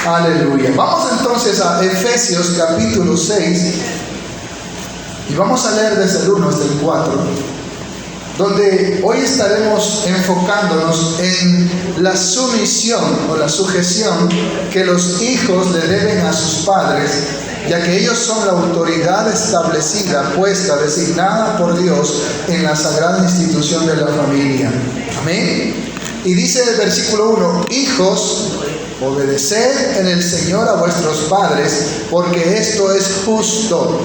Aleluya. Vamos entonces a Efesios capítulo 6 y vamos a leer desde el 1 hasta el 4, donde hoy estaremos enfocándonos en la sumisión o la sujeción que los hijos le deben a sus padres, ya que ellos son la autoridad establecida, puesta, designada por Dios en la sagrada institución de la familia. Amén. Y dice el versículo 1: hijos, obedeced en el Señor a vuestros padres, porque esto es justo.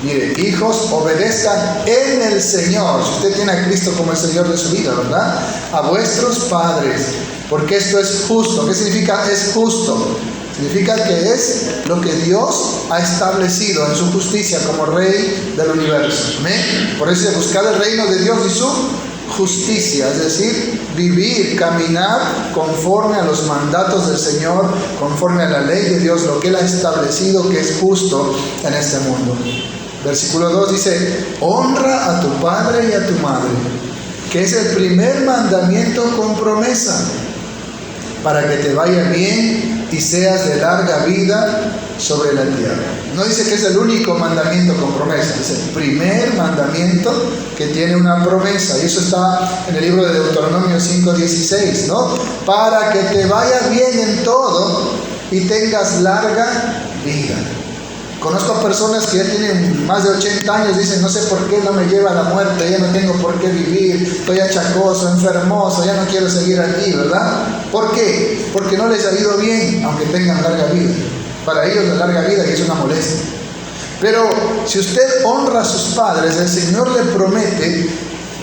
Mire, hijos, obedezcan en el Señor. Si usted tiene a Cristo como el Señor de su vida, ¿verdad? A vuestros padres, porque esto es justo. ¿Qué significa es justo? Significa que es lo que Dios ha establecido en su justicia como Rey del universo. ¿Amén? Por eso buscar el reino de Dios y su justicia, es decir, vivir, caminar conforme a los mandatos del Señor, conforme a la ley de Dios, lo que Él ha establecido que es justo en este mundo. Versículo 2 dice: honra a tu padre y a tu madre, que es el primer mandamiento con promesa, para que te vaya bien y seas de larga vida sobre la tierra. No dice que es el único mandamiento con promesa, es el primer mandamiento que tiene una promesa, y eso está en el libro de Deuteronomio 5:16, ¿no? Para que te vaya bien en todo y tengas larga vida. Conozco a personas que ya tienen más de 80 años, dicen: no sé por qué no me lleva la muerte, ya no tengo por qué vivir, estoy achacoso, enfermoso, ya no quiero seguir aquí, ¿verdad? ¿Por qué? Porque no les ha ido bien, aunque tengan larga vida. Para ellos la larga vida es una molestia. Pero si usted honra a sus padres, el Señor le promete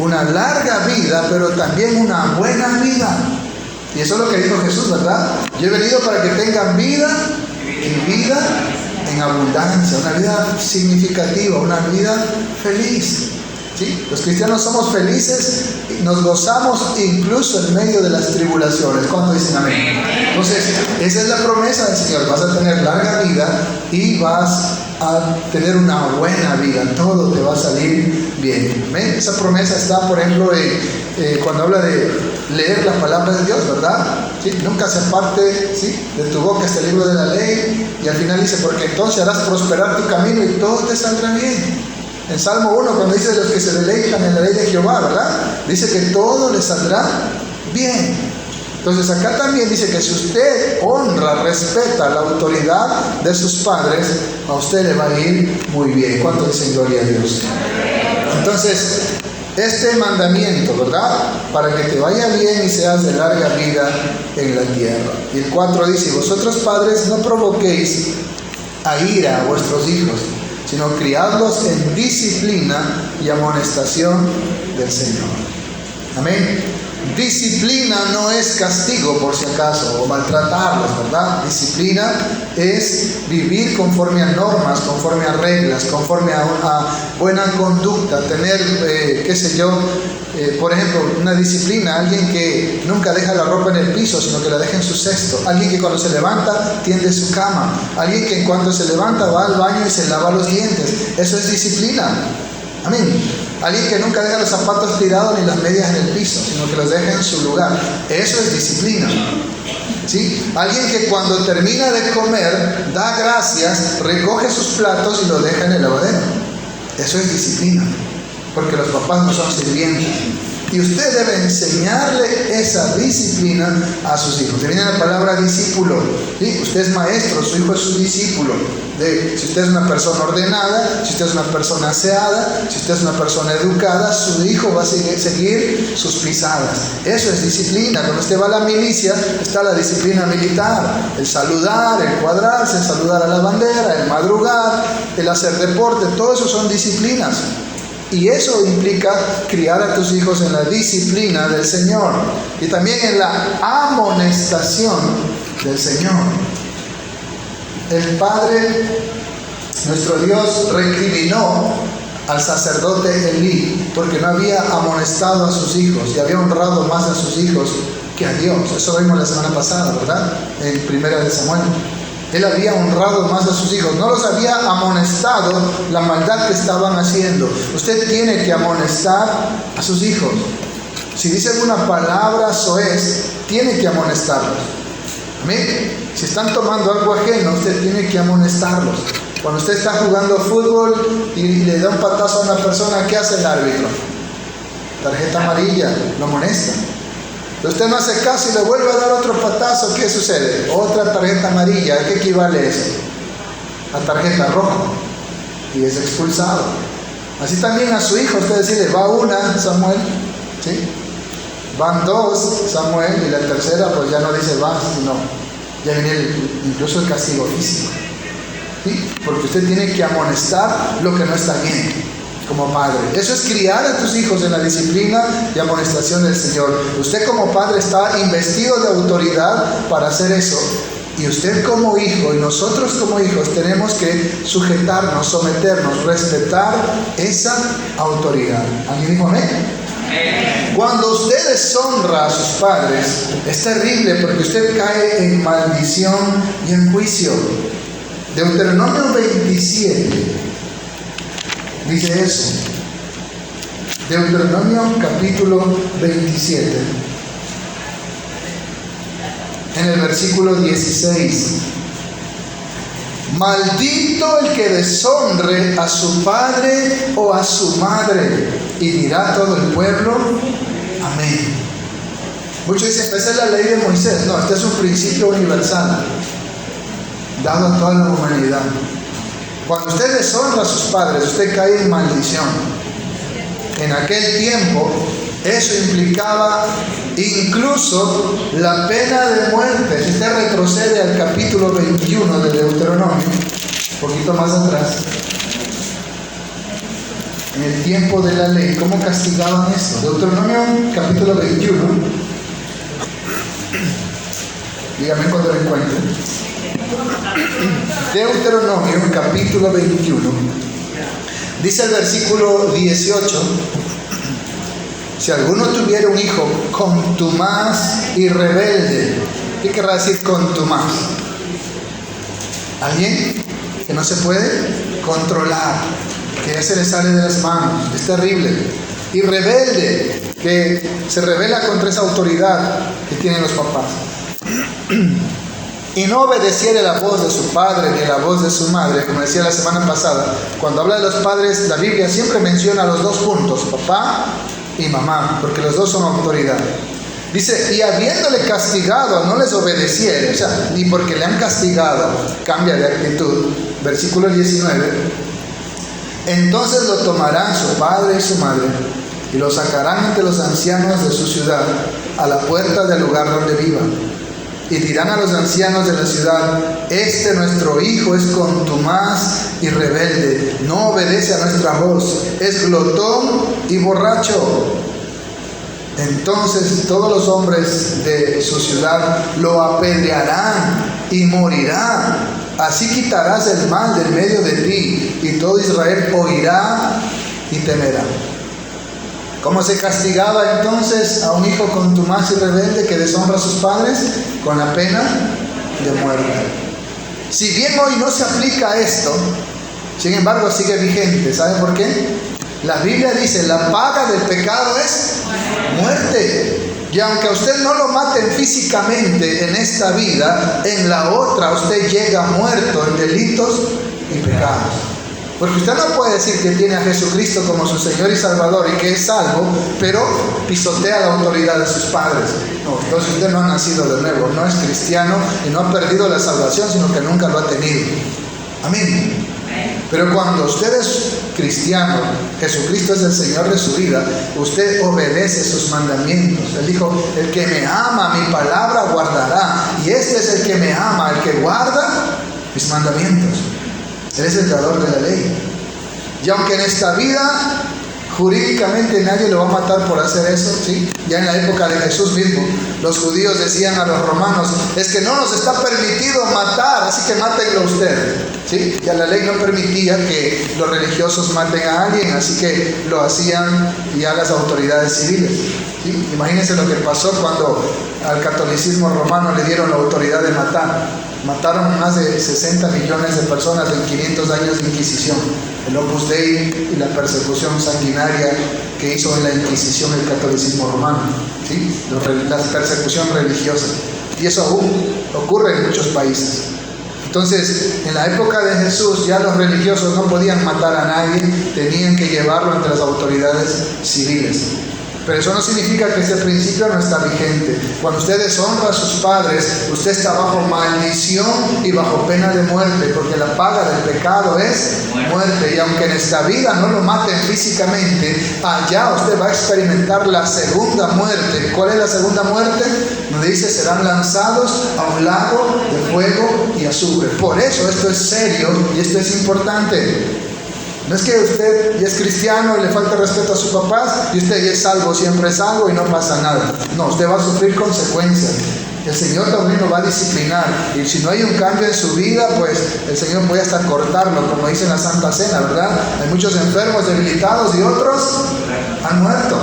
una larga vida, pero también una buena vida. Y eso es lo que dijo Jesús, ¿verdad? Yo he venido para que tengan vida y vida en abundancia, una vida significativa, una vida feliz. ¿Sí? Los cristianos somos felices y nos gozamos incluso en medio de las tribulaciones. ¿Cuántos dicen amén? Entonces, esa es la promesa del Señor: vas a tener larga vida y vas a tener una buena vida, todo te va a salir bien. ¿Amén? Esa promesa está, por ejemplo, cuando habla de leer la palabra de Dios, ¿verdad? ¿Sí? Nunca se aparte, ¿sí?, de tu boca este libro de la ley, y al final dice: porque entonces harás prosperar tu camino y todo te saldrá bien. En Salmo 1, cuando dice: los que se deleitan en la ley de Jehová, ¿verdad?, dice que todo le saldrá bien. Entonces acá también dice que si usted honra, respeta la autoridad de sus padres, a usted le va a ir muy bien. ¿Cuánto dicen gloria a Dios? Entonces, este mandamiento, ¿verdad?, para que te vaya bien y seas de larga vida en la tierra. Y el 4 dice: vosotros padres, no provoquéis a ira a vuestros hijos, sino criadlos en disciplina y amonestación del Señor. Amén. Disciplina no es castigo, por si acaso, o maltratarlos, ¿verdad? Disciplina es vivir conforme a normas, conforme a reglas, conforme a buena conducta, tener, por ejemplo, una disciplina: alguien que nunca deja la ropa en el piso, sino que la deja en su cesto; alguien que cuando se levanta tiende su cama; alguien que en cuanto se levanta va al baño y se lava los dientes. Eso es disciplina. Amén. Alguien que nunca deja los zapatos tirados ni las medias en el piso, sino que los deja en su lugar. Eso es disciplina. ¿Sí? Alguien que cuando termina de comer da gracias, recoge sus platos y los deja en el lavadero. Eso es disciplina, porque los papás no son sirvientes. Y usted debe enseñarle esa disciplina a sus hijos. Viene la palabra discípulo. ¿Sí? Usted es maestro, su hijo es su discípulo. Si usted es una persona ordenada, si usted es una persona aseada, si usted es una persona educada, su hijo va a seguir sus pisadas. Eso es disciplina. Cuando usted va a la milicia, está la disciplina militar: el saludar, el cuadrarse, el saludar a la bandera, el madrugar, el hacer deporte. Todo eso son disciplinas. Y eso implica criar a tus hijos en la disciplina del Señor y también en la amonestación del Señor. El Padre, nuestro Dios, recriminó al sacerdote Elí porque no había amonestado a sus hijos y había honrado más a sus hijos que a Dios. Eso vimos la semana pasada, ¿verdad?, en 1 Samuel. Él había honrado más a sus hijos, no los había amonestado la maldad que estaban haciendo. Usted tiene que amonestar a sus hijos. Si dicen una palabra soez, tiene que amonestarlos. Amén. Si están tomando algo ajeno, usted tiene que amonestarlos. Cuando usted está jugando fútbol y le da un patazo a una persona, ¿qué hace el árbitro? Tarjeta amarilla, lo amonesta. Pero usted no hace caso y le vuelve a dar otro patazo, ¿qué sucede? Otra tarjeta amarilla. ¿A qué equivale eso? A tarjeta roja. Y es expulsado. Así también a su hijo, usted decide, va una, Samuel, ¿sí? Van dos, Samuel, y la tercera pues ya no dice va, sino ya viene incluso el castigo físico, ¿sí? Porque usted tiene que amonestar lo que no está bien como padre. Eso es criar a tus hijos en la disciplina y amonestación del Señor. Usted como padre está investido de autoridad para hacer eso. Y usted como hijo y nosotros como hijos tenemos que sujetarnos, someternos, respetar esa autoridad. ¿Alguien dijo amén? Cuando usted deshonra a sus padres, es terrible porque usted cae en maldición y en juicio. Deuteronomio 27 dice eso. Deuteronomio capítulo 27. En el versículo 16. Maldito el que deshonre a su padre o a su madre. Y dirá todo el pueblo, amén. Muchos dicen, esa es la ley de Moisés. No, este es un principio universal, dado a toda la humanidad. Cuando usted deshonra a sus padres, usted cae en maldición. En aquel tiempo, eso implicaba incluso la pena de muerte. Si usted retrocede al capítulo 21 de Deuteronomio, un poquito más atrás, en el tiempo de la ley, ¿cómo castigaban esto? Deuteronomio capítulo 21. Dígame cuando lo encuentren. Deuteronomio capítulo 21. Dice el versículo 18. Si alguno tuviera un hijo contumaz y rebelde, ¿qué querrá decir contumaz? Alguien que no se puede controlar, que ya se le sale de las manos, es terrible. Y rebelde, que se rebela contra esa autoridad que tienen los papás. Y no obedeciere la voz de su padre ni la voz de su madre, como decía la semana pasada. Cuando habla de los padres, la Biblia siempre menciona a los dos juntos, papá y mamá, porque los dos son autoridad. Dice, y habiéndole castigado, no les obedeciere, o sea, ni porque le han castigado, cambia de actitud. Versículo 19. Entonces lo tomarán su padre y su madre, y lo sacarán entre los ancianos de su ciudad, a la puerta del lugar donde vivan. Y dirán a los ancianos de la ciudad, este nuestro hijo es contumaz y rebelde, no obedece a nuestra voz, es glotón y borracho. Entonces todos los hombres de su ciudad lo apedrearán y morirá. Así quitarás el mal del medio de ti, y todo Israel oirá y temerá. ¿Cómo se castigaba entonces a un hijo contumaz y rebelde que deshonra a sus padres? Con la pena de muerte. Si bien hoy no se aplica esto, sin embargo sigue vigente. ¿Sabe por qué? La Biblia dice, la paga del pecado es muerte. Y aunque a usted no lo maten físicamente en esta vida, en la otra usted llega muerto en delitos y pecados. Porque usted no puede decir que tiene a Jesucristo como su Señor y Salvador y que es salvo, pero pisotea la autoridad de sus padres. No, entonces usted no ha nacido de nuevo, no es cristiano y no ha perdido la salvación, sino que nunca lo ha tenido. Amén. Pero cuando usted es cristiano, Jesucristo es el Señor de su vida, usted obedece sus mandamientos. Él dijo, el que me ama, mi palabra guardará. Y este es el que me ama, el que guarda mis mandamientos. Él es el dador de la ley. Y aunque en esta vida jurídicamente nadie lo va a matar por hacer eso, ¿sí? Ya en la época de Jesús mismo, los judíos decían a los romanos, es que no nos está permitido matar, así que mátenlo usted, ¿sí? Ya la ley no permitía que los religiosos maten a alguien, así que lo hacían ya las autoridades civiles, ¿sí? Imagínense lo que pasó cuando al catolicismo romano le dieron la autoridad de matar. Mataron más de 60 millones de personas en 500 años de Inquisición. El Opus Dei y la persecución sanguinaria que hizo en la Inquisición el catolicismo romano, ¿sí? La persecución religiosa. Y eso aún ocurre en muchos países. Entonces, en la época de Jesús ya los religiosos no podían matar a nadie, tenían que llevarlo ante las autoridades civiles. Pero eso no significa que ese principio no está vigente. Cuando usted deshonra a sus padres, usted está bajo maldición y bajo pena de muerte, porque la paga del pecado es muerte. Y aunque en esta vida no lo maten físicamente, allá usted va a experimentar la segunda muerte. ¿Cuál es la segunda muerte? Nos dice, serán lanzados a un lago de fuego y azufre. Por eso esto es serio y esto es importante. No es que usted ya es cristiano y le falta respeto a sus papás y usted ya es salvo, siempre es salvo y no pasa nada. No, usted va a sufrir consecuencias. El Señor también lo va a disciplinar. Y si no hay un cambio en su vida, pues el Señor puede hasta cortarlo, como dice en la Santa Cena, ¿verdad? Hay muchos enfermos, debilitados y otros han muerto.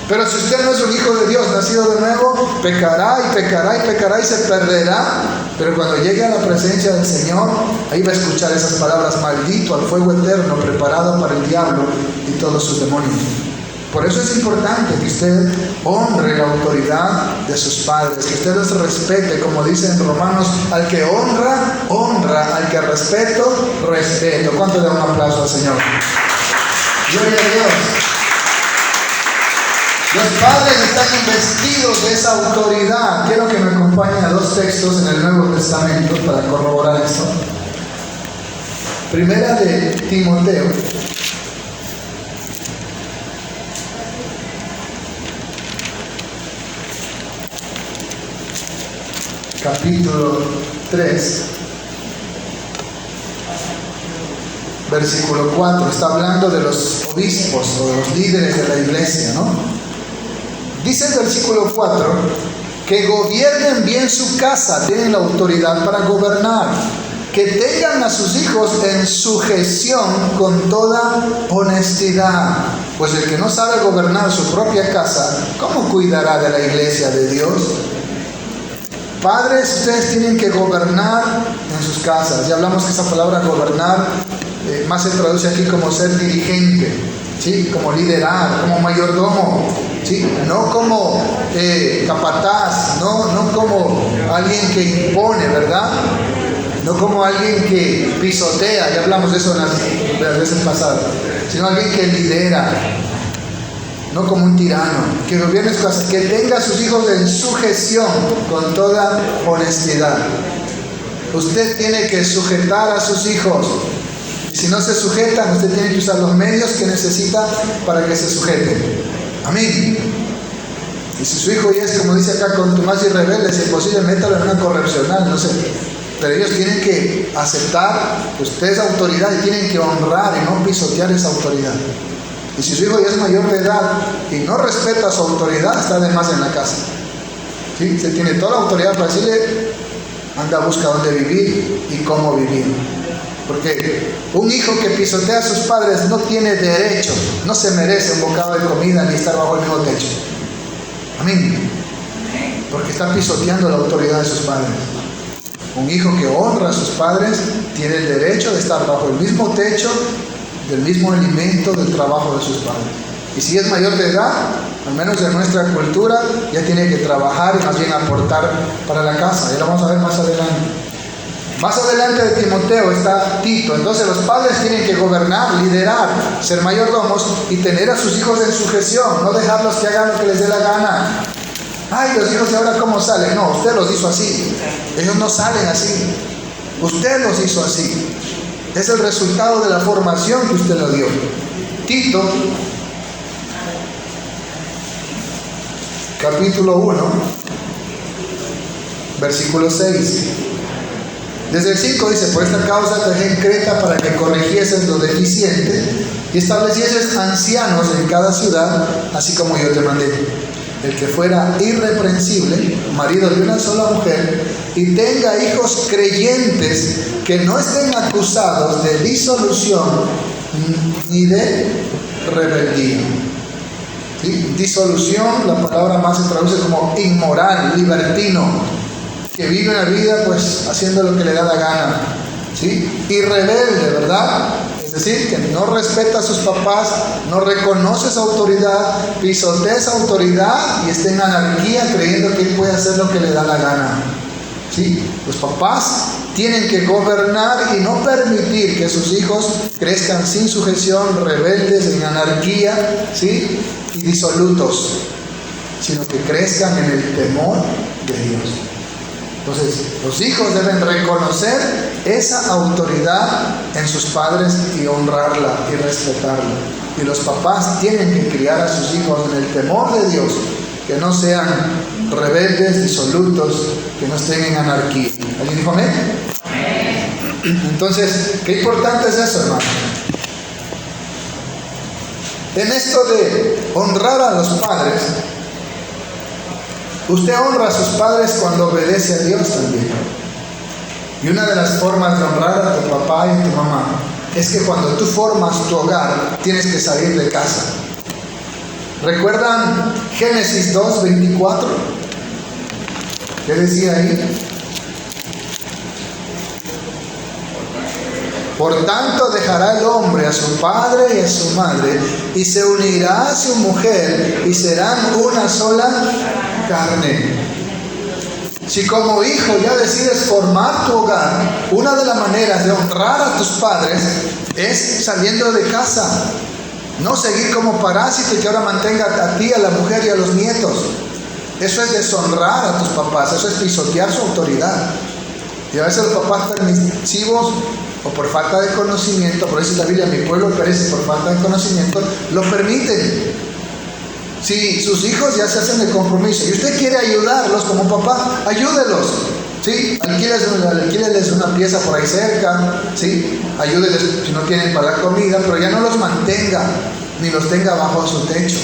Pero si usted no es un hijo de Dios, nacido de nuevo, pecará y pecará y pecará y se perderá. Pero cuando llegue a la presencia del Señor, ahí va a escuchar esas palabras: maldito al fuego eterno preparado para el diablo y todos sus demonios. Por eso es importante que usted honre la autoridad de sus padres, que usted los respete, como dice en Romanos: al que honra, honra; al que respeto, respeto. ¿Cuánto le da un aplauso al Señor? Gloria a Dios. Los padres están investidos de esa autoridad. Quiero que me acompañen a dos textos en el Nuevo Testamento para corroborar esto. Primera de Timoteo, capítulo 3, versículo 4. Está hablando de los obispos o de los líderes de la iglesia, ¿no? Dice el versículo 4, que gobiernen bien su casa, tienen la autoridad para gobernar, que tengan a sus hijos en sujeción con toda honestidad. Pues el que no sabe gobernar su propia casa, ¿cómo cuidará de la iglesia de Dios? Padres, ustedes tienen que gobernar en sus casas. Ya hablamos que esa palabra gobernar más se traduce aquí como ser dirigente, ¿sí? Como liderar, como mayordomo, ¿sí? No como capataz, no como alguien que impone, ¿verdad? No como alguien que pisotea, ya hablamos de eso en las veces pasadas, sino alguien que lidera, no como un tirano, que gobierne su casa, que tenga a sus hijos en sujeción con toda honestidad. Usted tiene que sujetar a sus hijos. Y si no se sujetan, usted tiene que usar los medios que necesita para que se sujeten. Amén. Y si su hijo ya es, como dice acá, contumaz y rebelde, si es posible, métalo en una correccional, no sé. Pero ellos tienen que aceptar que usted es autoridad y tienen que honrar y no pisotear esa autoridad. Y si su hijo ya es mayor de edad y no respeta su autoridad, está de más en la casa. ¿Sí? Se tiene toda la autoridad para decirle: anda, busca dónde vivir y cómo vivir. Porque un hijo que pisotea a sus padres no tiene derecho, no se merece un bocado de comida ni estar bajo el mismo techo. Amén. Porque está pisoteando la autoridad de sus padres. Un hijo que honra a sus padres tiene el derecho de estar bajo el mismo techo, del mismo alimento, del trabajo de sus padres. Y si es mayor de edad, al menos en nuestra cultura, ya tiene que trabajar y más bien aportar para la casa. Ya lo vamos a ver más adelante. Más adelante de Timoteo está Tito. Entonces los padres tienen que gobernar, liderar, ser mayordomos y tener a sus hijos en sujeción, no dejarlos que hagan lo que les dé la gana. Ay, los hijos de ahora ¿cómo salen? No, usted los hizo así. Ellos no salen así. Usted los hizo así. Es el resultado de la formación que usted le dio. Tito, capítulo 1, versículo 6. Desde el 5 dice: por esta causa te dejé en Creta para que corrigieses lo deficiente y establecieses ancianos en cada ciudad, así como yo te mandé. El que fuera irreprensible, marido de una sola mujer, y tenga hijos creyentes que no estén acusados de disolución ni de rebeldía. ¿Sí? Disolución, la palabra más se traduce como inmoral, libertino, que vive una vida pues haciendo lo que le da la gana. ¿Sí? Y rebelde, ¿verdad? decir, que no respeta a sus papás, no reconoce su autoridad, pisotea esa autoridad y está en anarquía creyendo que él puede hacer lo que le da la gana. ¿Sí? Los papás tienen que gobernar y no permitir que sus hijos crezcan sin sujeción, rebeldes, en anarquía, ¿sí? Y disolutos, sino que crezcan en el temor de Dios. Entonces, los hijos deben reconocer esa autoridad en sus padres y honrarla y respetarla. Y los papás tienen que criar a sus hijos en el temor de Dios, que no sean rebeldes, disolutos, que no estén en anarquía. ¿Alguien dijo amén? Entonces, qué importante es eso, hermano. En esto de honrar a los padres, usted honra a sus padres cuando obedece a Dios también. Y una de las formas de honrar a tu papá y a tu mamá es que cuando tú formas tu hogar, tienes que salir de casa. ¿Recuerdan Génesis 2:24? ¿Qué decía ahí? Por tanto dejará el hombre a su padre y a su madre, y se unirá a su mujer, y serán una sola carne. Si como hijo ya decides formar tu hogar, una de las maneras de honrar a tus padres es saliendo de casa. No seguir como parásito y que ahora mantenga a ti, a la mujer y a los nietos. Eso es deshonrar a tus papás, eso es pisotear su autoridad. Y a veces los papás permisivos o por falta de conocimiento, por eso dice la Biblia, mi pueblo perece por falta de conocimiento, lo permiten. Si sus hijos ya se hacen el compromiso y usted quiere ayudarlos como papá, ayúdelos. ¿Sí? Alquíleles una pieza por ahí cerca, ¿sí? Ayúdeles si no tienen para la comida, pero ya no los mantenga ni los tenga bajo su techo.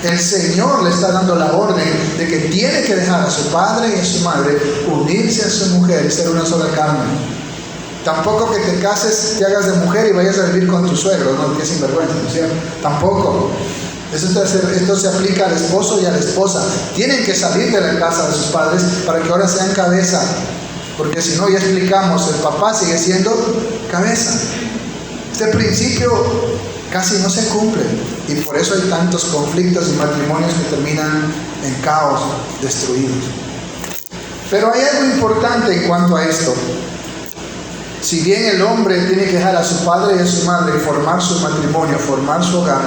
El Señor le está dando la orden de que tiene que dejar a su padre y a su madre, unirse a su mujer y ser una sola carne. Tampoco que te cases, te hagas de mujer y vayas a vivir con tu suegro, no, que sinvergüenza, ¿no es cierto? Tampoco. Esto se aplica al esposo y a la esposa. Tienen que salir de la casa de sus padres para que ahora sean cabeza. Porque si no, ya explicamos, el papá sigue siendo cabeza. Este principio casi no se cumple. Y por eso hay tantos conflictos y matrimonios que terminan en caos, destruidos. Pero hay algo importante en cuanto a esto. Si bien el hombre tiene que dejar a su padre y a su madre formar su matrimonio, formar su hogar,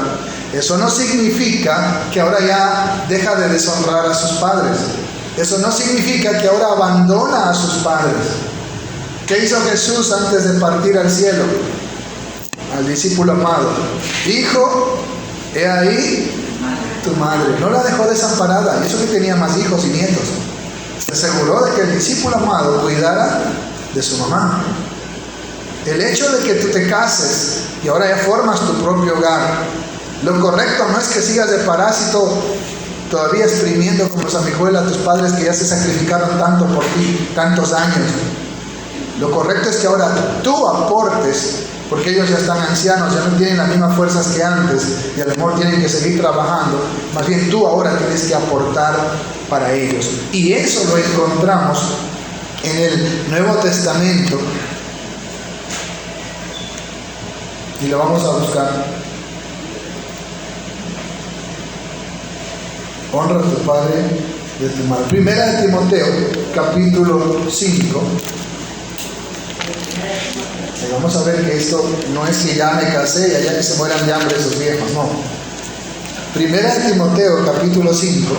eso no significa que ahora ya deja de deshonrar a sus padres. Eso no significa que ahora abandona a sus padres. ¿Qué hizo Jesús antes de partir al cielo? Al discípulo amado: hijo, he ahí tu madre. No la dejó desamparada. Y eso que tenía más hijos y nietos. Se aseguró de que el discípulo amado cuidara de su mamá. El hecho de que tú te cases y ahora ya formas tu propio hogar, lo correcto no es que sigas de parásito todavía exprimiendo como sanguijuela a tus padres que ya se sacrificaron tanto por ti, tantos años. Lo correcto es que ahora tú aportes, porque ellos ya están ancianos, ya no tienen las mismas fuerzas que antes y a lo mejor tienen que seguir trabajando. Más bien tú ahora tienes que aportar para ellos. Y eso lo encontramos en el Nuevo Testamento. Y lo vamos a buscar. Honra a tu padre y a tu madre. Primera de Timoteo, capítulo 5. Y vamos a ver que esto no es que ya me casé y allá que se mueran de hambre esos viejos, no. Primera de Timoteo, capítulo 5.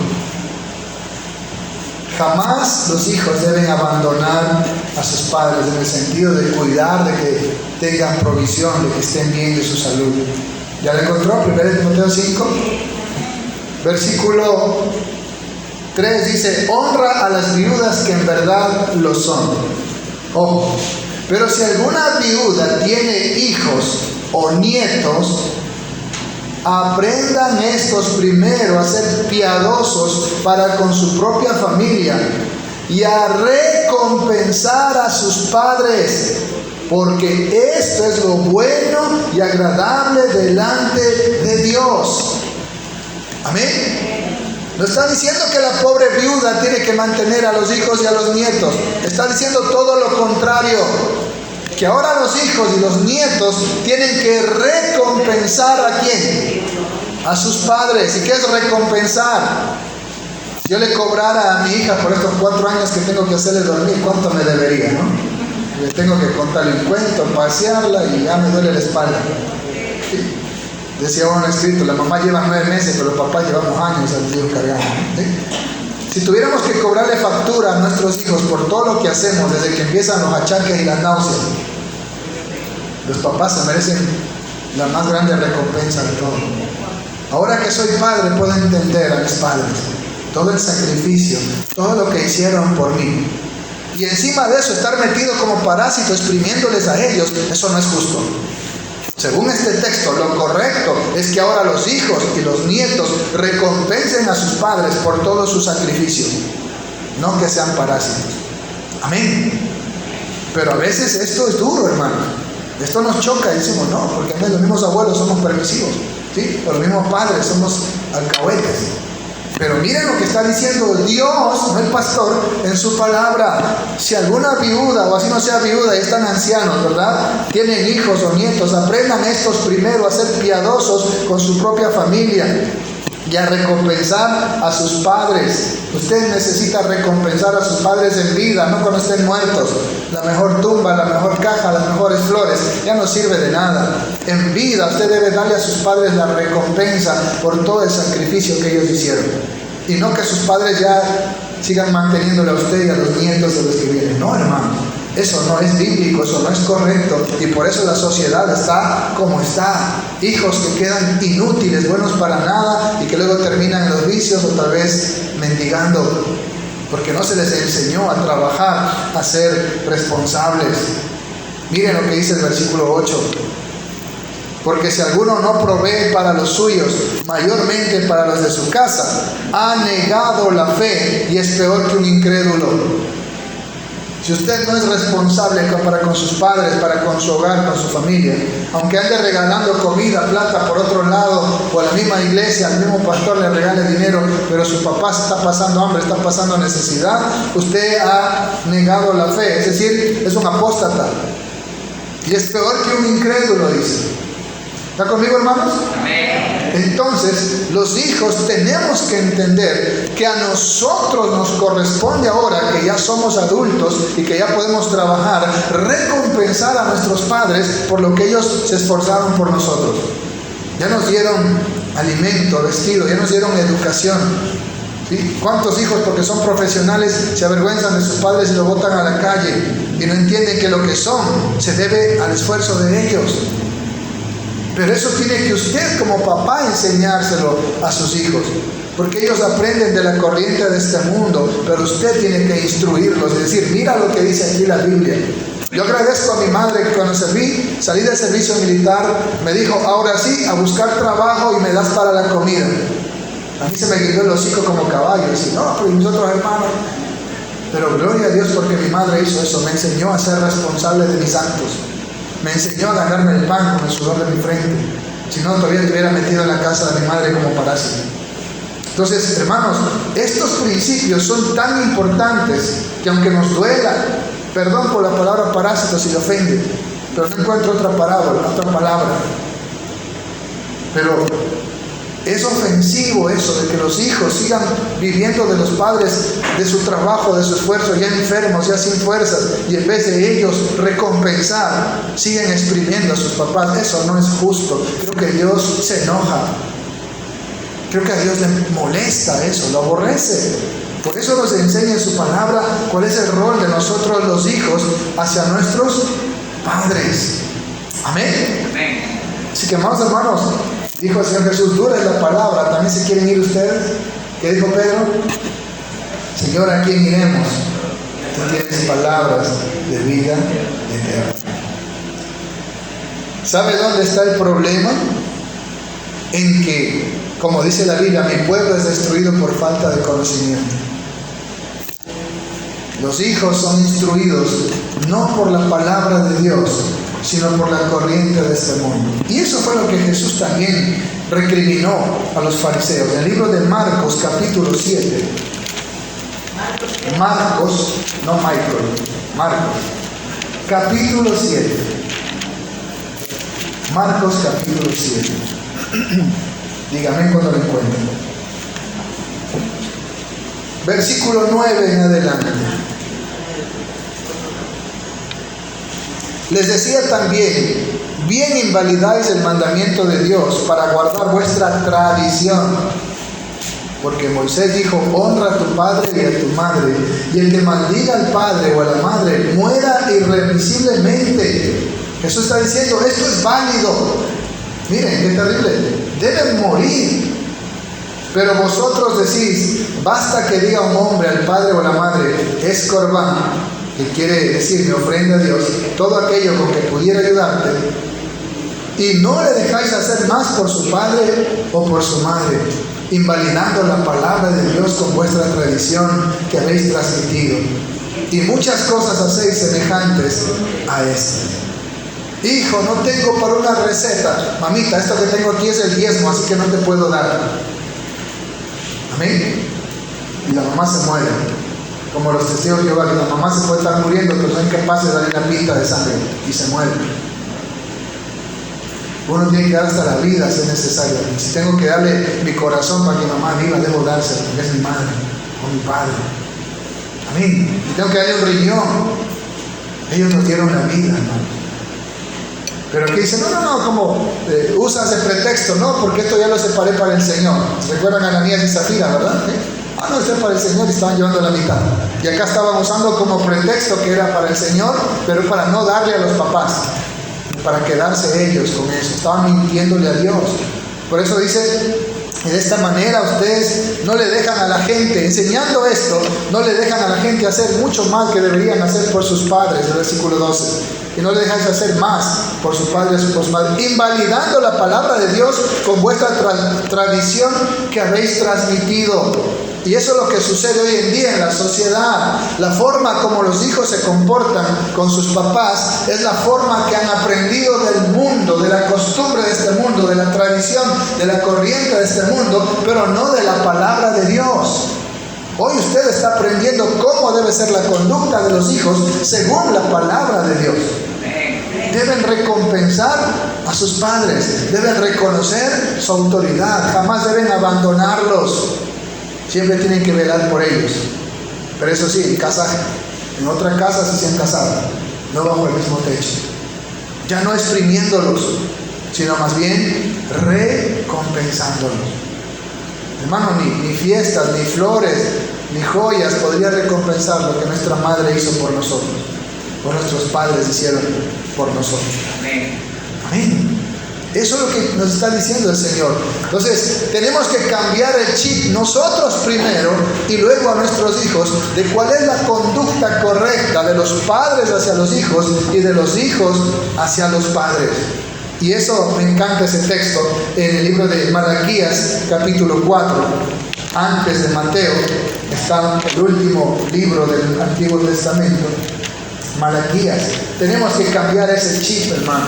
Jamás los hijos deben abandonar a sus padres en el sentido de cuidar, de que tengan provisión, de que estén bien de su salud. ¿Ya lo encontró? 1 Timoteo 5, versículo 3 dice: honra a las viudas que en verdad lo son. Ojo, pero si alguna viuda tiene hijos o nietos, aprendan estos primero a ser piadosos para con su propia familia y a recompensar a sus padres, porque esto es lo bueno y agradable delante de Dios. Amén. No está diciendo que la pobre viuda tiene que mantener a los hijos y a los nietos. Está diciendo todo lo contrario. que ahora los hijos y los nietos tienen que recompensar ¿a quién? A sus padres. ¿Y qué es recompensar? Si yo le cobrara a mi hija por estos 4 años que tengo que hacerle dormir, ¿cuánto me debería, no? Le tengo que contarle un cuento, pasearla y ya me duele la espalda. ¿Sí? Decía un escrito, la mamá lleva 9 meses, pero el papá llevamos años al tío cargando. ¿Sí? Si tuviéramos que cobrarle factura a nuestros hijos por todo lo que hacemos, desde que empiezan los achaques y las náuseas, los papás se merecen la más grande recompensa de todo. Ahora que soy padre, puedo entender a mis padres todo el sacrificio, todo lo que hicieron por mí. Y encima de eso, estar metido como parásito, exprimiéndoles a ellos, eso no es justo. Según este texto, lo correcto es que ahora los hijos y los nietos recompensen a sus padres por todo su sacrificio, no que sean parásitos. Amén. Pero a veces esto es duro, hermano. Esto nos choca y decimos, no, porque los mismos abuelos somos permisivos, ¿sí? O los mismos padres somos alcahuetes. Pero miren lo que está diciendo Dios, no el pastor, en su palabra. Si alguna viuda, o así no sea viuda, y están ancianos, ¿verdad? Tienen hijos o nietos, aprendan estos primero a ser piadosos con su propia familia y a recompensar a sus padres. Usted necesita recompensar a sus padres en vida, no cuando estén muertos. La mejor tumba, la mejor caja, las mejores flores, ya no sirve de nada. En vida usted debe darle a sus padres la recompensa por todo el sacrificio que ellos hicieron. Y no que sus padres ya sigan manteniéndole a usted y a los nietos de los que vienen. No, hermano. Eso no es bíblico, eso no es correcto, y por eso la sociedad está como está. Hijos que quedan inútiles, buenos para nada, y que luego terminan en los vicios o tal vez mendigando, porque no se les enseñó a trabajar, a ser responsables. Miren lo que dice el versículo 8. Porque si alguno no provee para los suyos, mayormente para los de su casa, ha negado la fe y es peor que un incrédulo. Si usted no es responsable para con sus padres, para con su hogar, con su familia, aunque ande regalando comida, plata por otro lado, o a la misma iglesia, al mismo pastor le regale dinero, pero su papá está pasando hambre, está pasando necesidad, usted ha negado la fe, es decir, es un apóstata. Y es peor que un incrédulo, dice. ¿Está conmigo, hermanos? Amén. Entonces, los hijos tenemos que entender que a nosotros nos corresponde ahora, que ya somos adultos y que ya podemos trabajar, recompensar a nuestros padres por lo que ellos se esforzaron por nosotros. Ya nos dieron alimento, vestido, ya nos dieron educación. ¿Sí? ¿Cuántos hijos, porque son profesionales, se avergüenzan de sus padres y los botan a la calle y no entienden que lo que son se debe al esfuerzo de ellos? Pero eso tiene que usted como papá enseñárselo a sus hijos, porque ellos aprenden de la corriente de este mundo, pero usted tiene que instruirlos, es decir, mira lo que dice aquí la Biblia. Yo agradezco a mi madre que cuando salí del servicio militar, me dijo, ahora sí, a buscar trabajo y me das para la comida. A mí se me guindó el hocico como caballo, y decía, no, pero mis otros hermanos. Pero gloria a Dios porque mi madre hizo eso, me enseñó a ser responsable de mis actos. Me enseñó a ganarme el pan con el sudor de mi frente. Si no, todavía te hubiera metido en la casa de mi madre como parásito. Entonces, hermanos, estos principios son tan importantes que aunque nos duela, perdón por la palabra parásito si le ofende, pero no encuentro otra palabra. Pero es ofensivo eso de que los hijos sigan viviendo de los padres, de su trabajo, de su esfuerzo, ya enfermos, ya sin fuerzas, y en vez de ellos recompensar, siguen exprimiendo a sus papás. Eso no es justo. Creo que Dios se enoja. Creo que a Dios le molesta eso, lo aborrece. Por eso nos enseña en su palabra cuál es el rol de nosotros los hijos hacia nuestros padres. Amén. Amén. Así que, amados hermanos, dijo el Señor Jesús, dura es la palabra. ¿También se quieren ir ustedes? ¿Qué dijo Pedro? Señor, ¿a quién iremos? Tú tienes palabras de vida eterna. ¿Sabe dónde está el problema? En que, como dice la Biblia, mi pueblo es destruido por falta de conocimiento. Los hijos son instruidos no por la palabra de Dios, sino por la corriente de este mundo. Y eso fue lo que Jesús también recriminó a los fariseos. En el libro de Marcos, capítulo 7. Marcos, no Michael, Marcos. capítulo 7. Marcos capítulo 7. Dígame cuando lo encuentren. Versículo 9 en adelante. Les decía también: bien invalidáis el mandamiento de Dios para guardar vuestra tradición. Porque Moisés dijo: honra a tu padre y a tu madre, y el que maldiga al padre o a la madre muera irremisiblemente. Jesús está diciendo: esto es válido. Miren, qué terrible. Deben morir. Pero vosotros decís: basta que diga un hombre al padre o a la madre, es corbán, que quiere decir me ofrenda a Dios, todo aquello con que pudiera ayudarte, y no le dejáis hacer más por su padre o por su madre, invalidando la palabra de Dios con vuestra tradición que habéis transmitido. Y muchas cosas hacéis semejantes a esta. Hijo, no tengo para una receta. Mamita, esto que tengo aquí es el diezmo, así que no te puedo dar. Amén. Y la mamá se muere. Como los testigos de Jehová, que la mamá se puede estar muriendo, pero son incapaces de darle una pita de sangre y se muere. Uno tiene que dar hasta la vida si es necesario. Si tengo que darle mi corazón para que mi mamá viva, debo dárselo, porque es mi madre o mi padre. Amén. Si tengo que darle un riñón, ellos nos dieron la vida, hermano. Pero aquí dice: no, como usa ese pretexto, no, porque esto ya lo separé para el Señor. ¿Se recuerdan a Ananías y Zafira, verdad? No, esto es para el Señor, y estaban llevando la mitad. Y acá estaban usando como pretexto que era para el Señor, pero para no darle a los papás, para quedarse ellos con eso. Estaban mintiéndole a Dios. Por eso dice: de esta manera ustedes no le dejan a la gente, enseñando esto, no le dejan a la gente hacer mucho más que deberían hacer por sus padres. El versículo 12. Y no le dejáis hacer más por sus padres o por sus madres, invalidando la palabra de Dios con vuestra tradición que habéis transmitido. Y eso es lo que sucede hoy en día en la sociedad. La forma como los hijos se comportan con sus papás es la forma que han aprendido del mundo, de la costumbre de este mundo, de la tradición, de la corriente de este mundo, pero no de la palabra de Dios. Hoy usted está aprendiendo cómo debe ser la conducta de los hijos según la palabra de Dios. Deben recompensar a sus padres, deben reconocer su autoridad, jamás deben abandonarlos. Siempre tienen que velar por ellos. Pero eso sí, en casa, en otra casa sí se han casado, no bajo el mismo techo. Ya no exprimiéndolos, sino más bien recompensándolos. Hermano, ni fiestas, ni flores, ni joyas podría recompensar lo que nuestra madre hizo por nosotros, o nuestros padres hicieron por nosotros. Amén. Amén. Eso es lo que nos está diciendo el Señor. Entonces, tenemos que cambiar el chip nosotros primero y luego a nuestros hijos de cuál es la conducta correcta de los padres hacia los hijos y de los hijos hacia los padres. Y eso me encanta, ese texto en el libro de Malaquías, capítulo 4. Antes de Mateo está el último libro del Antiguo Testamento, Malaquías. Tenemos que cambiar ese chip, hermano.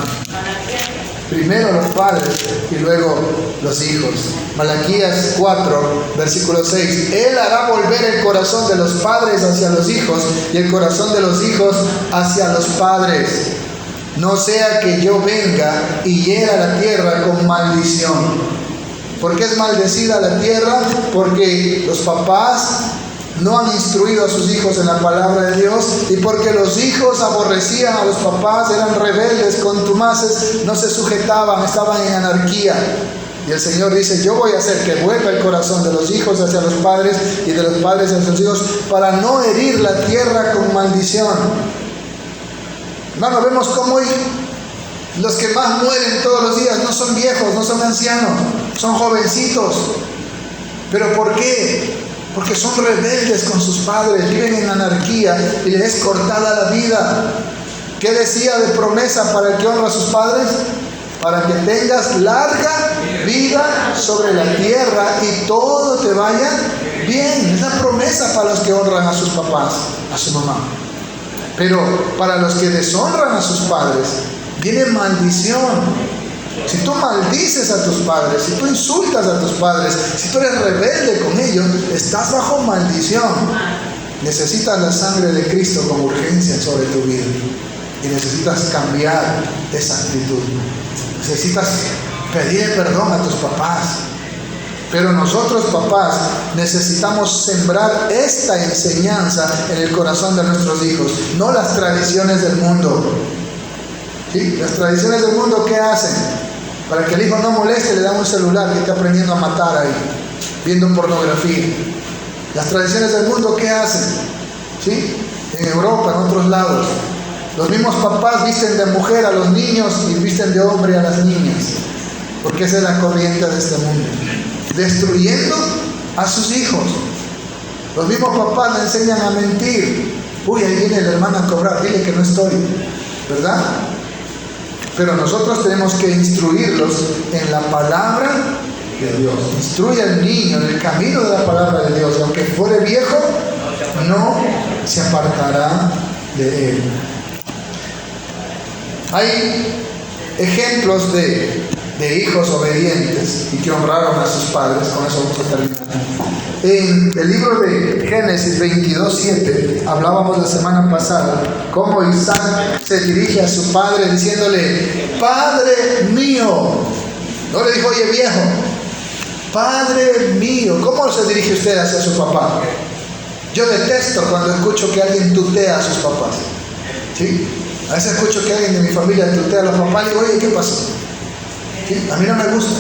Primero los padres y luego los hijos. Malaquías 4, versículo 6. Él hará volver el corazón de los padres hacia los hijos y el corazón de los hijos hacia los padres. No sea que yo venga y hiera la tierra con maldición. ¿Por qué es maldecida la tierra? Porque los papás no han instruido a sus hijos en la palabra de Dios, y porque los hijos aborrecían a los papás, eran rebeldes, contumaces, no se sujetaban, estaban en anarquía. Y el Señor dice: yo voy a hacer que vuelva el corazón de los hijos hacia los padres y de los padres hacia los hijos, para no herir la tierra con maldición. Hermano, vemos cómo hoy los que más mueren todos los días no son viejos, no son ancianos, son jovencitos. ¿Pero por qué? Porque son rebeldes con sus padres, viven en anarquía y les es cortada la vida. ¿Qué decía de promesa para el que honra a sus padres? Para que tengas larga vida sobre la tierra y todo te vaya bien. Es la promesa para los que honran a sus papás, a su mamá. Pero para los que deshonran a sus padres, viene maldición. Si tú maldices a tus padres, si tú insultas a tus padres, si tú eres rebelde con ellos, estás bajo maldición. Necesitas la sangre de Cristo con urgencia sobre tu vida. y necesitas cambiar esa actitud. Necesitas pedir perdón a tus papás. Pero nosotros, papás, necesitamos sembrar esta enseñanza en el corazón de nuestros hijos, no las tradiciones del mundo. ¿Sí? Las tradiciones del mundo, ¿qué hacen? Para que el hijo no moleste, le dan un celular que está aprendiendo a matar ahí, viendo pornografía. Las tradiciones del mundo, ¿qué hacen? ¿Sí? En Europa, en otros lados. Los mismos papás visten de mujer a los niños y visten de hombre a las niñas, porque esa es la corriente de este mundo, destruyendo a sus hijos. Los mismos papás le enseñan a mentir. Uy, ahí viene la hermana a cobrar, dile que no estoy, ¿verdad? Pero nosotros tenemos que instruirlos en la palabra de Dios. Instruye al niño en el camino de la palabra de Dios, y aunque fuere viejo, no se apartará de él. Hay ejemplos de hijos obedientes y que honraron a sus padres. Con eso vamos a terminar. En el libro de Génesis 22:7 hablábamos la semana pasada cómo Isaac se dirige a su padre diciéndole: Padre mío. No le dijo: oye viejo, Padre mío. ¿Cómo se dirige usted hacia su papá? Yo detesto cuando escucho que alguien tutea a sus papás. ¿Sí? A veces escucho que alguien de mi familia tutea a los papás y digo: oye, ¿qué pasó? ¿Sí? A mí no me gusta.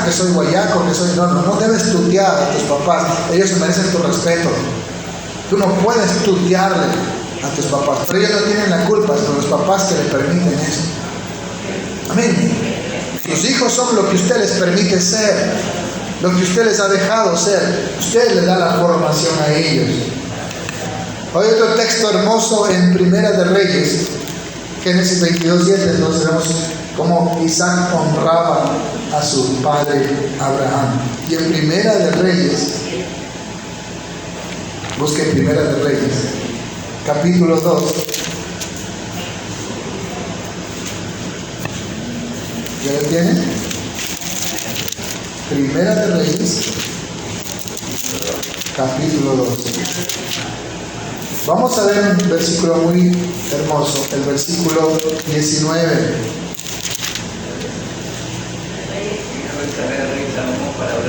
Que soy guayaco, que soy... No debes tutear a tus papás. Ellos se merecen tu respeto. Tú no puedes tutearle a tus papás, pero ellos no tienen la culpa, son los papás que les permiten eso. Amén. Sus hijos son lo que usted les permite ser, lo que usted les ha dejado ser. Usted les da la formación a ellos. Hay otro texto hermoso en Primera de Reyes, Génesis 22:7. Entonces vemos cómo Isaac honraba a su padre Abraham. Y en Primera de Reyes, busque Primera de Reyes, capítulo 2. ¿Ya lo tienen? Primera de Reyes, capítulo 2. Vamos a ver un versículo muy hermoso, el versículo 19.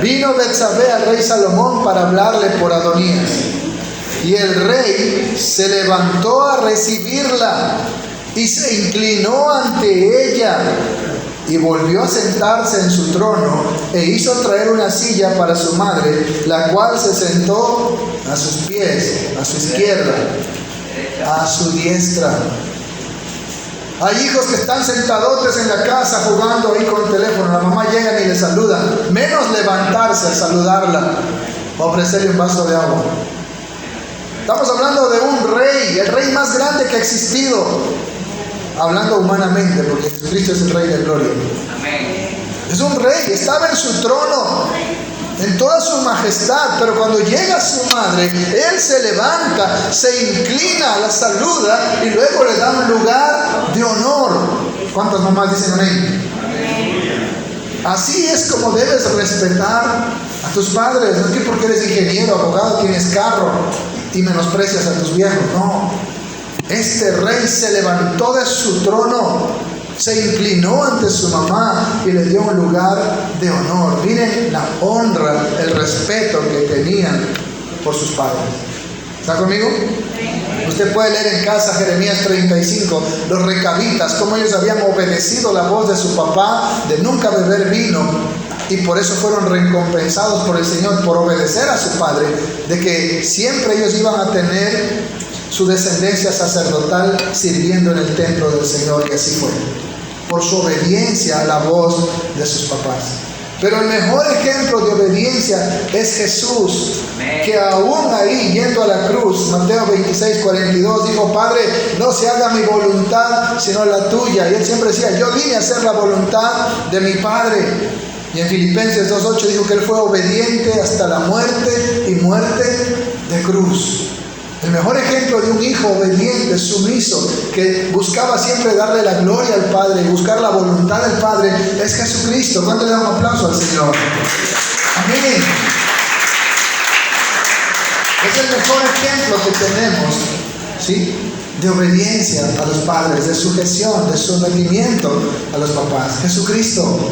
Vino Betsabé al rey Salomón para hablarle por Adonías, y el rey se levantó a recibirla y se inclinó ante ella, y volvió a sentarse en su trono, e hizo traer una silla para su madre, la cual se sentó a sus pies, a su izquierda, a su diestra. Hay hijos que están sentadotes en la casa jugando ahí con el teléfono. La mamá llega y le saluda, menos levantarse a saludarla o ofrecerle un vaso de agua. Estamos hablando de un rey, el rey más grande que ha existido, hablando humanamente, porque Jesucristo es el rey de gloria. Es un rey, estaba en su trono en toda su majestad, pero cuando llega su madre, él se levanta, se inclina, la saluda y luego le da un lugar de honor. ¿Cuántas mamás dicen amén? Así es como debes respetar a tus padres. No es que porque eres ingeniero, abogado, tienes carro y menosprecias a tus viejos. No, este rey se levantó de su trono, se inclinó ante su mamá y le dio un lugar de honor. Miren la honra, el respeto que tenían por sus padres. ¿Está conmigo? Usted puede leer en casa Jeremías 35, los recabitas, cómo ellos habían obedecido la voz de su papá de nunca beber vino, y por eso fueron recompensados por el Señor, por obedecer a su padre, de que siempre ellos iban a tener su descendencia sacerdotal sirviendo en el templo del Señor, y así fue, por su obediencia a la voz de sus papás. Pero el mejor ejemplo de obediencia es Jesús, que aún ahí yendo a la cruz, Mateo 26:42, dijo: Padre, no se haga mi voluntad sino la tuya. Y él siempre decía: yo vine a hacer la voluntad de mi Padre. Y en Filipenses 2:8 dijo que él fue obediente hasta la muerte, y muerte de cruz. El mejor ejemplo de un hijo obediente, sumiso, que buscaba siempre darle la gloria al Padre y buscar la voluntad del Padre, es Jesucristo. ¿Cuánto le da un aplauso al Señor? Amén. Es el mejor ejemplo que tenemos ¿sí?, de obediencia a los padres, de sujeción, de sometimiento a los papás. Jesucristo,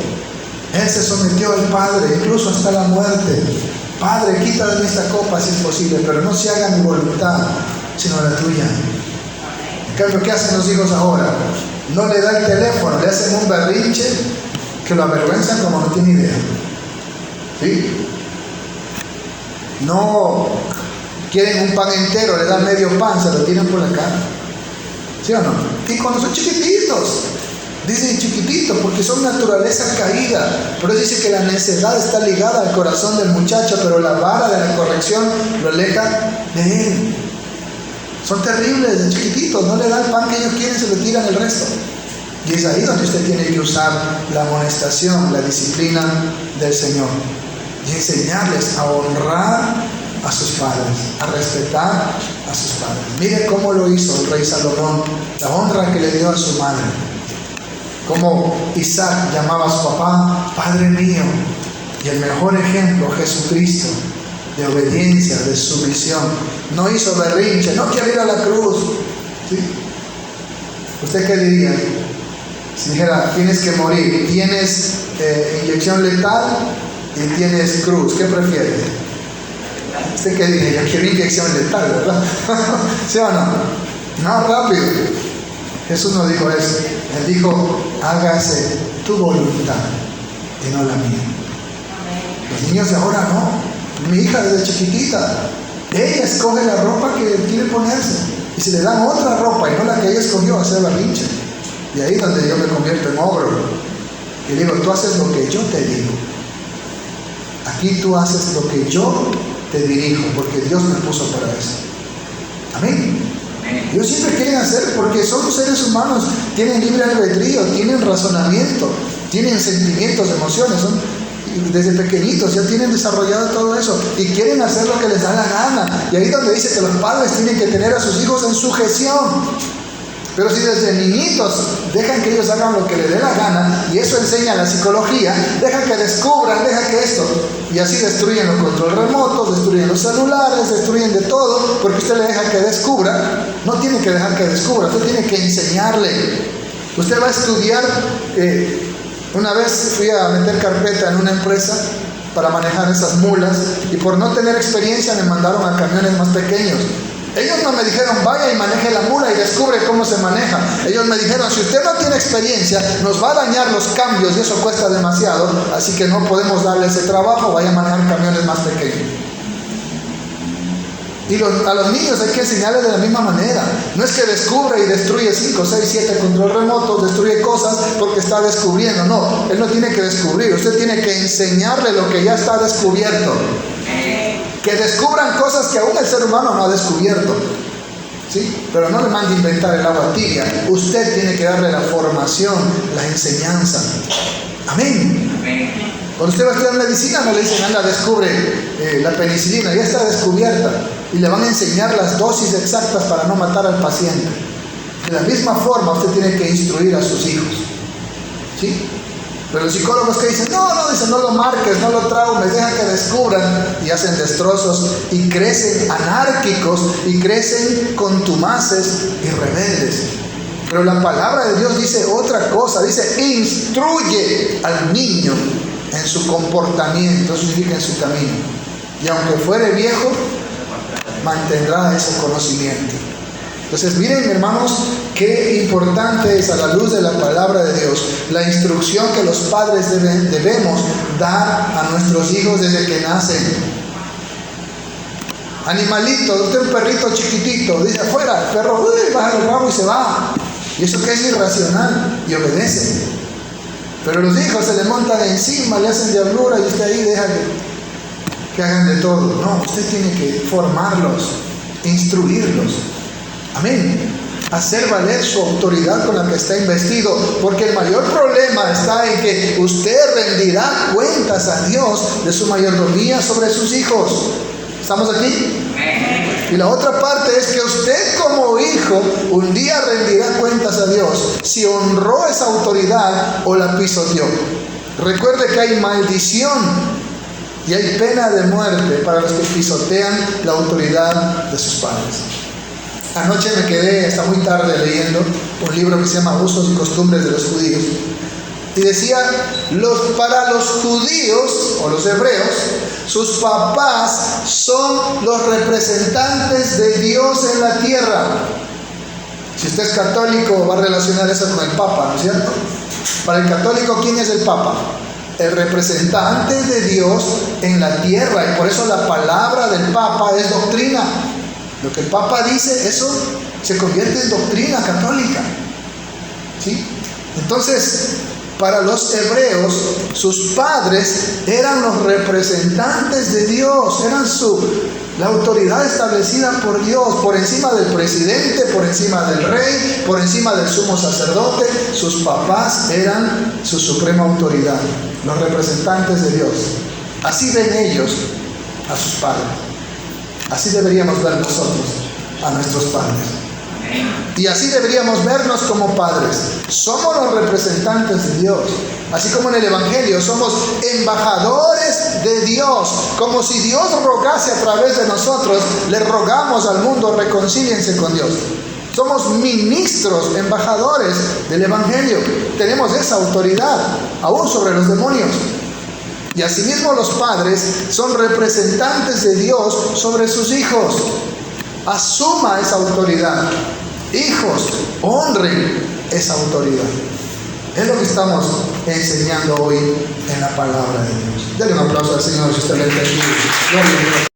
Él se sometió al Padre, incluso hasta la muerte. Padre, quita de mí esta copa si es posible, pero no se haga mi voluntad, sino la tuya. En cambio, ¿qué hacen los hijos ahora? No le da el teléfono, le hacen un berrinche que lo avergüenzan como no tiene idea. ¿Sí? No quieren un pan entero, le dan medio pan, se lo tiran por la cara. ¿Sí o no? Y cuando son chiquititos, dicen chiquititos porque son naturaleza caída. Pero dice que la necedad está ligada al corazón del muchacho, pero la vara de la corrección lo aleja de él. Son terribles de chiquititos, no le dan el pan que ellos quieren, se lo tiran el resto. Y es ahí donde usted tiene que usar la amonestación, la disciplina del Señor. Y enseñarles a honrar a sus padres, a respetar a sus padres. Mire cómo lo hizo el rey Salomón, la honra que le dio a su madre. Como Isaac llamaba a su papá Padre mío. Y el mejor ejemplo, Jesucristo, de obediencia, de sumisión. No hizo berrinche, no quiero ir a la cruz. ¿Sí? ¿Usted qué diría? Si dijera, tienes que morir, tienes inyección letal y tienes cruz, ¿qué prefiere? ¿Usted qué diría? Yo quiero inyección letal, ¿verdad? ¿Sí o no? No, rápido. Jesús no dijo eso. Él dijo, hágase tu voluntad y no la mía. Los niños de ahora no. Mi hija desde chiquitita, ella escoge la ropa que quiere ponerse. Y si le dan otra ropa y no la que ella escogió, hace berrinche. Y ahí es donde yo me convierto en ogro. Y digo, tú haces lo que yo te digo. Aquí tú haces lo que yo te dirijo, porque Dios me puso para eso. Amén. Ellos siempre quieren hacer, porque son seres humanos, tienen libre albedrío, tienen razonamiento, tienen sentimientos, emociones, desde pequeñitos ya tienen desarrollado todo eso y quieren hacer lo que les da la gana. Y ahí es donde dice que los padres tienen que tener a sus hijos en sujeción. Pero si desde niñitos dejan que ellos hagan lo que les dé la gana, y eso enseña la psicología, dejan que descubran, dejan que esto, y así destruyen los control remotos, destruyen los celulares, destruyen de todo, porque usted le deja que descubra. No tiene que dejar que descubra, usted tiene que enseñarle. Usted va a estudiar. Una vez fui a meter carpeta en una empresa para manejar esas mulas, y por no tener experiencia me mandaron a camiones más pequeños. Ellos no me dijeron, vaya y maneje la mula y descubre cómo se maneja. Ellos me dijeron, si usted no tiene experiencia, nos va a dañar los cambios y eso cuesta demasiado, así que no podemos darle ese trabajo, vaya a manejar camiones más pequeños. Y a los niños hay que enseñarles de la misma manera. No es que descubra y destruye 5, 6, 7 control remotos, destruye cosas porque está descubriendo. No, él no tiene que descubrir, usted tiene que enseñarle lo que ya está descubierto. Que descubran cosas que aún el ser humano no ha descubierto. ¿Sí? Pero no le mande a inventar el agua tibia. Usted tiene que darle la formación, la enseñanza. Amén. Amén. Cuando usted va a estudiar medicina, no le dicen, anda, descubre la penicilina, ya está descubierta. Y le van a enseñar las dosis exactas para no matar al paciente. De la misma forma, usted tiene que instruir a sus hijos. ¿Sí? Pero los psicólogos que dicen, dicen, no lo marques, no lo traumes, deja que descubran, y hacen destrozos, y crecen anárquicos, y crecen contumaces y rebeldes. Pero la palabra de Dios dice otra cosa, dice, instruye al niño en su comportamiento, eso significa en su camino. Y aunque fuere viejo, mantendrá ese conocimiento. Entonces miren, hermanos, qué importante es, a la luz de la palabra de Dios, la instrucción que los padres debemos dar a nuestros hijos desde que nacen. Animalito, usted un perrito chiquitito, dice afuera, el perro baja el rabo y se va. Y eso que es irracional, y obedece. Pero los hijos se le montan encima, le hacen diablura, y usted ahí deja que hagan de todo. No, usted tiene que formarlos, instruirlos. Amén. Hacer valer su autoridad con la que está investido, porque el mayor problema está en que usted rendirá cuentas a Dios de su mayordomía sobre sus hijos. ¿Estamos aquí? Y la otra parte es que usted como hijo un día rendirá cuentas a Dios si honró esa autoridad o la pisoteó. Recuerde que hay maldición y hay pena de muerte para los que pisotean la autoridad de sus padres. Anoche me quedé hasta muy tarde leyendo un libro que se llama Usos y Costumbres de los Judíos. Y decía, para los judíos o los hebreos, sus papás son los representantes de Dios en la tierra. Si usted es católico, va a relacionar eso con el Papa, ¿no es cierto? Para el católico, ¿quién es el Papa? El representante de Dios en la tierra. Y por eso la palabra del Papa es doctrina. Lo que el Papa dice, eso se convierte en doctrina católica. ¿Sí? Entonces, para los hebreos, sus padres eran los representantes de Dios, eran la autoridad establecida por Dios, por encima del presidente, por encima del rey, por encima del sumo sacerdote. Sus papás eran su suprema autoridad, los representantes de Dios. Así ven ellos a sus padres. Así deberíamos ver nosotros a nuestros padres. Y así deberíamos vernos como padres. Somos los representantes de Dios. Así como en el Evangelio somos embajadores de Dios. Como si Dios rogase a través de nosotros, le rogamos al mundo, reconcíliense con Dios. Somos ministros, embajadores del Evangelio. Tenemos esa autoridad, aún sobre los demonios. Y asimismo los padres son representantes de Dios sobre sus hijos. Asuma esa autoridad. Hijos, honren esa autoridad. Es lo que estamos enseñando hoy en la palabra de Dios. Denle un aplauso al Señor si usted le entendió. Gloria a Dios.